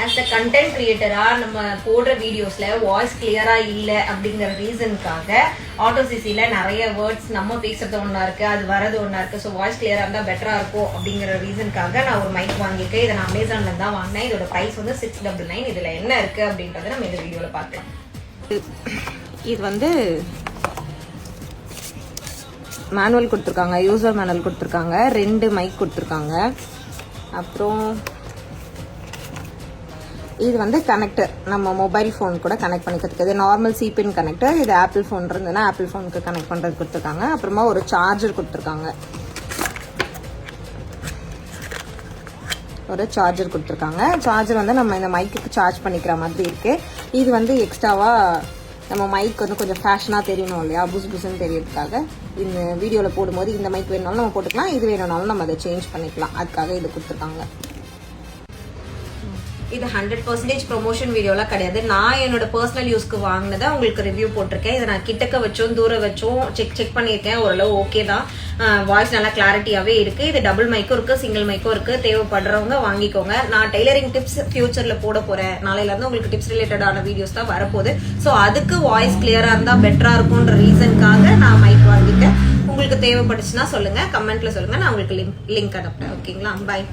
As a content கிரியேட்டரா நம்ம போடுற வீடியோஸ்ல வாய்ஸ் கிளியரா இல்ல அப்படிங்கிற ரீசனுக்காக ஆட்டோ சிசில நிறைய வேர்ட்ஸ் நம்ம பேசுறது ஒண்ணா இருக்கு, அது வரது ஒண்ணா இருக்கு. ஸோ வாய்ஸ் கிளியரா இருந்தா பெட்டரா இருக்கும் அப்படிங்கிற ரீசனுக்காக நான் ஒரு மைக் வாங்கியிருக்கேன். இதை நான் அமேசான்ல தான் வாங்கினேன். இதோட பிரைஸ் வந்து 699. இதுல என்ன இருக்கு அப்படின்றத நம்ம இந்த வீடியோல பார்க்கலாம். இது வந்து மேனுவல் கொடுத்துருக்காங்க, யூசர் மேனுவல் கொடுத்துருக்காங்க, 2 மைக் கொடுத்துருக்காங்க. அப்புறம் இது வந்து கனெக்டர், நம்ம மொபைல் ஃபோன் கூட கனெக்ட் பண்ணிக்கிறதுக்கு. இது நார்மல் சிபின் கனெக்டர். இது ஆப்பிள் ஃபோன் இருந்ததுன்னா ஆப்பிள் ஃபோனுக்கு கனெக்ட் பண்ணுறது கொடுத்துருக்காங்க. அப்புறமா ஒரு சார்ஜர் கொடுத்துருக்காங்க, சார்ஜர் வந்து நம்ம இந்த மைக்குக்கு சார்ஜ் பண்ணிக்கிற மாதிரி இருக்கு. இது வந்து எக்ஸ்ட்ராவா நம்ம மைக் வந்து கொஞ்சம் ஃபேஷனாக தெரியணும் இல்லையா, புதுசுன்னு தெரியறதுக்காக இந்த வீடியோவில் போடும்போது இந்த மைக் வேணும்னாலும் நம்ம போட்டுக்கலாம், இது வேணும்னாலும் நம்ம அதை சேஞ்ச் பண்ணிக்கலாம். அதுக்காக இது கொடுத்துருக்காங்க. இது 100% ப்ரொமோஷன் வீடியோலாம் கிடையாது. நான் என்னோட பர்சனல் யூஸ்க்கு வாங்கினதை உங்களுக்கு ரிவ்யூ போட்டிருக்கேன். இதை நான் கிட்டக்க வச்சோம் தூரம் வச்சோம் செக் பண்ணியிருக்கேன். ஓரளவு ஓகே தான், வாய்ஸ் நல்லா கிளாரிட்டியாகவே இருக்கு. இது டபுள் மைக்கும் இருக்கு, சிங்கிள் மைக்கும் இருக்கு. தேவைப்படுறவங்க வாங்கிக்கோங்க. நான் டெய்லரிங் டிப்ஸ் ஃபியூச்சர்ல போட போறேன். நாளையில இருந்து உங்களுக்கு டிப்ஸ் ரிலேட்டடான வீடியோஸ் தான் வரப்போகுது. ஸோ அதுக்கு வாய்ஸ் கிளியரா இருந்தா பெட்டரா இருக்கும்ன்ற ரீசனுக்காக நான் மைக் வாங்கிட்டேன். உங்களுக்கு தேவைப்படுச்சுன்னா சொல்லுங்க, கமெண்ட்ல சொல்லுங்க, நான் உங்களுக்கு லிங்க் அனுப்புறேன். ஓகேங்களா, பாய்.